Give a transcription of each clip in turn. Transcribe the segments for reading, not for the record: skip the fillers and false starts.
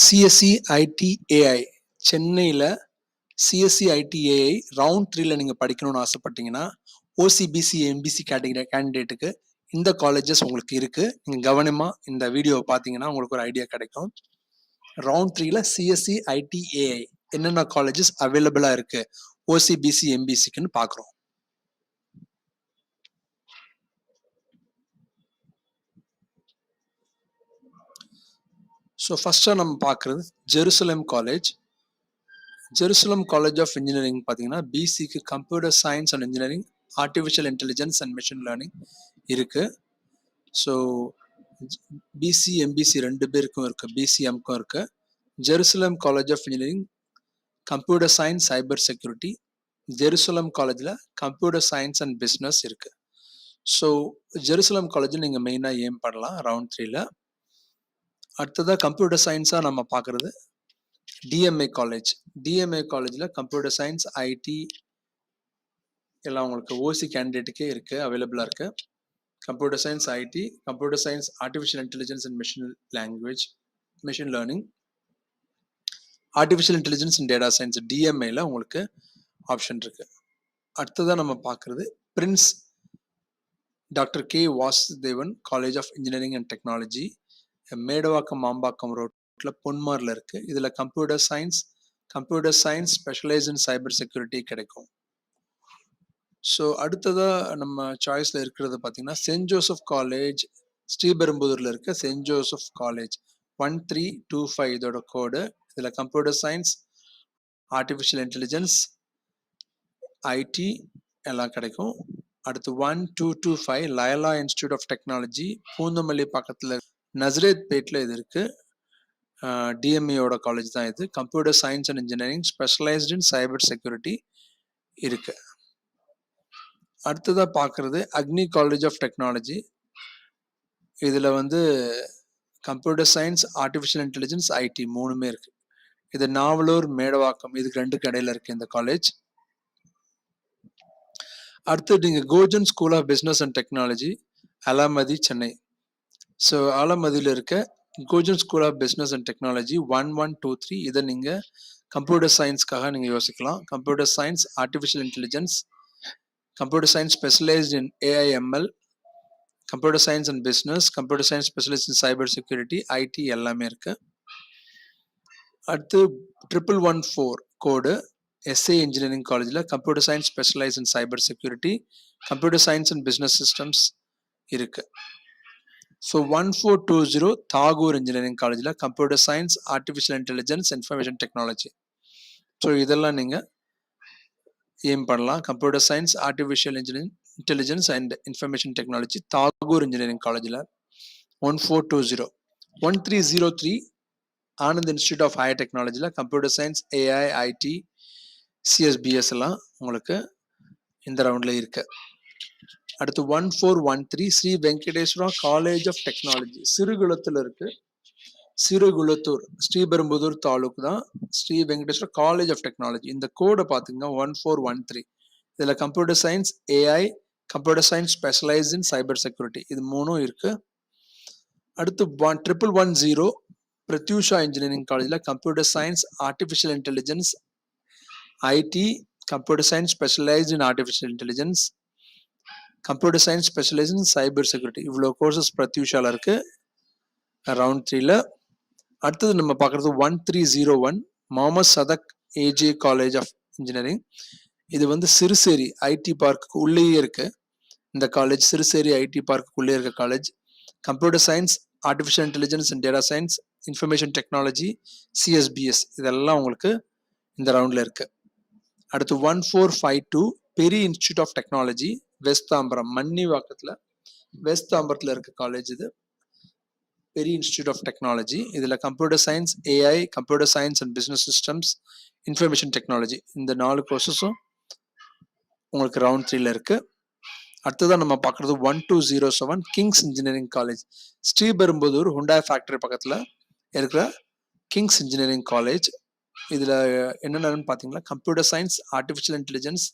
CSC ஐடிஏஐ சென்னையில் CSC ஐடிஏஐ round 3ல நீங்கள் படிக்கணும்னு ஆசைப்பட்டீங்கன்னா ஓசிபிசி எம்பிசி கேட்டகரி கேண்டிடேட்டுக்கு இந்த காலேஜஸ் உங்களுக்கு இருக்குது. நீங்கள் கவனமாக இந்த வீடியோவை பார்த்தீங்கன்னா உங்களுக்கு ஒரு ஐடியா கிடைக்கும். ரவுண்ட் 3ல சிஎஸ்சி ஐடிஏஐ என்னென்ன காலேஜஸ் அவைலபிளாக இருக்குது ஓசிபிசி எம்பிசிக்குன்னு பார்க்குறோம். ஸோ ஃபஸ்ட்டாக நம்ம பார்க்குறது Jerusalem college. Jerusalem college of engineering பார்த்தீங்கன்னா பிசிக்கு computer science and engineering, artificial intelligence and machine learning இருக்குது. ஸோ பிசி எம்பிசி ரெண்டு பேருக்கும் இருக்குது, பிசிஎம்க்கும் இருக்குது. Jerusalem college of engineering computer science cyber security, Jerusalem காலேஜில் கம்ப்யூட்டர் சயின்ஸ் அண்ட் பிஸ்னஸ் இருக்குது. ஸோ ஜெருசலம் காலேஜில் நீங்கள் மெயினாக ஏம் பண்ணலாம் ரவுண்ட் 3ல. அடுத்ததாக கம்ப்யூட்டர் சயின்ஸாக நம்ம பார்க்குறது டிஎம்ஏ காலேஜ். டிஎம்ஏ காலேஜில் கம்ப்யூட்டர் சயின்ஸ் ஐடி எல்லாம் உங்களுக்கு ஓசி கேண்டிடேட்டுக்கே இருக்குது, அவைலபிளாக இருக்குது. Computer science IT, computer science artificial intelligence and machine learning, artificial intelligence and data science டிஎம்ஏல உங்களுக்கு ஆப்ஷன் இருக்குது. அடுத்ததாக நம்ம பார்க்குறது prince doctor K Vasudevan college of engineering and technology, Medavakkam Mambakkam ரோட்டில் பொன்மாரில் இருக்குது. இதில் computer science specialise in cyber security கிடைக்கும். ஸோ அடுத்ததாக நம்ம சாய்ஸில் இருக்கிறது பார்த்தீங்கன்னா சென்ட் ஜோசப் காலேஜ், ஸ்ரீபெரும்புதூரில் இருக்க சென்ட் ஜோசப் காலேஜ் 1325 இதோட கோடு. இதில் computer science, artificial intelligence, IT எல்லாம் கிடைக்கும். அடுத்து 1225 Loyola institute of technology, Poonamallee பக்கத்தில் நஸ்ரேத் பேட்டில் இது இருக்குது. டிஎம்ஏயோட காலேஜ் தான் இது. Computer science and engineering specialized in cyber security இருக்கு. அடுத்ததாக பார்க்குறது அக்னி காலேஜ் ஆஃப் டெக்னாலஜி. இதில் computer science, artificial intelligence, IT மூணுமே இருக்கு. இது நாவலூர், மேடவாக்கம் இதுக்கு ரெண்டுக்கு இடையில இருக்கு இந்த காலேஜ். அடுத்து நீங்கள் Gojan school of business and technology, Alamathi, Chennai. So ஆலமதியில் இருக்க Gojan school of business and technology 1123 இதை நீங்கள் கம்ப்யூட்டர் சயின்ஸ்க்காக நீங்கள் யோசிக்கலாம். Computer science, artificial intelligence, computer science specialised in AIML, computer science and business, computer science specialised in cyber security, IT எல்லாமே இருக்கு. அடுத்து 1114 கோடு எஸ்ஏ இன்ஜினியரிங் காலேஜில் computer science specialised in cyber security, computer science and business systems இருக்கு. So 1420 Tagore engineering காலேஜில் computer science, artificial intelligence, information technology. So இதெல்லாம் நீங்கள் aim பண்ணலாம். Computer science, artificial intelligence and information technology Tagore engineering காலேஜில் 1420. 1303 Anand institute of higher டெக்னாலஜியில் computer science, AI, IT, CSBS எல்லாம் உங்களுக்கு இந்த ரவுண்டில் இருக்கு. அடுத்து 1413 Sri Venkateswara college of technology, சிறுகுளத்தில் இருக்கு. சிறுகுளத்தூர், ஸ்ரீபெரும்புதூர் தாலுக்கு தான் Sri Venkateswara college of technology. இந்த கோடை பார்த்தீங்கன்னா 1413. இதில் computer science, AI, computer science specialised in cyber security இது மூணும் இருக்கு. அடுத்து 1110 பிரத்யூஷா இன்ஜினியரிங் காலேஜில் computer science, artificial intelligence, IT, computer science specialised in artificial intelligence, computer science specialise in cyber security இவ்வளோ கோர்சஸ் பிரத்யூஷாவில் இருக்கு ரவுண்ட் 3ல. அடுத்தது நம்ம பார்க்குறது 1301 Mohamed Sathak AJ college of engineering. இது சிறுசேரி ஐடி பார்க்கு உள்ளேயே இருக்கு. இந்த காலேஜ் சிறுசேரி ஐடி பார்க்கு உள்ளே இருக்க college. Computer science, artificial intelligence and data science, information technology, CSBS இதெல்லாம் உங்களுக்கு இந்த ரவுண்டில் இருக்கு. அடுத்து 1452 Peri institute of technology, west Tambaram, மன்னிவாக்கத்தில் வெஸ்ட் தாம்பரத்தில் இருக்க காலேஜ் இது. பெரி இன்ஸ்டியூட் ஆஃப் டெக்னாலஜி இதில் computer science, AI, computer science and business systems, information technology இந்த 4 கோர்சஸும் உங்களுக்கு ரவுண்ட் 3ல இருக்கு. அடுத்ததான் நம்ம பார்க்குறது 1207 Kings engineering college, Sriperumbudur Hyundai factory பக்கத்தில் இருக்கிற கிங்ஸ் இன்ஜினியரிங் காலேஜ். இதில் என்னென்னு பார்த்தீங்கன்னா computer science, artificial intelligence,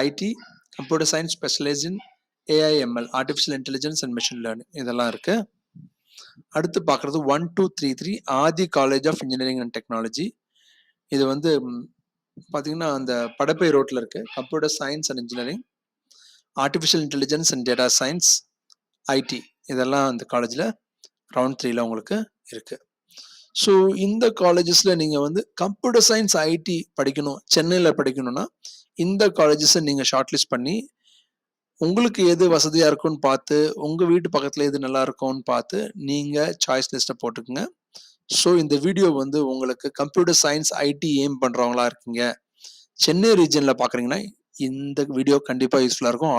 IT, computer science specialised in AIML, artificial intelligence and machine learning இதெல்லாம் இருக்கு. அடுத்து பார்க்குறது 1233 Adhi college of engineering and technology. இது வந்து பார்த்தீங்கன்னா அந்த படப்பை ரோட்டில் இருக்குது. Computer science and engineering, artificial intelligence and data science, IT, இதெல்லாம் அந்த காலேஜில் ரவுண்ட் 3ல உங்களுக்கு இருக்குது. ஸோ இந்த காலேஜஸில் நீங்கள் வந்து கம்ப்யூட்டர் சயின்ஸ் ஐடி படிக்கணும், சென்னையில் படிக்கணும்னா இந்த காலேஜஸை நீங்கள் ஷார்ட் லிஸ்ட் பண்ணி உங்களுக்கு எது வசதியாக இருக்கும்னு பார்த்து, உங்கள் வீட்டு பக்கத்தில் எது நல்லா இருக்கும்னு பார்த்து நீங்கள் சாய்ஸ் லிஸ்ட்டை போட்டுக்குங்க. ஸோ இந்த வீடியோ வந்து உங்களுக்கு கம்ப்யூட்டர் சயின்ஸ் ஐடி எய்ம் பண்ணுறவங்களா இருக்கீங்க, சென்னை ரீஜனில் பார்க்குறீங்கன்னா இந்த வீடியோ கண்டிப்பாக யூஸ்ஃபுல்லாக இருக்கும்.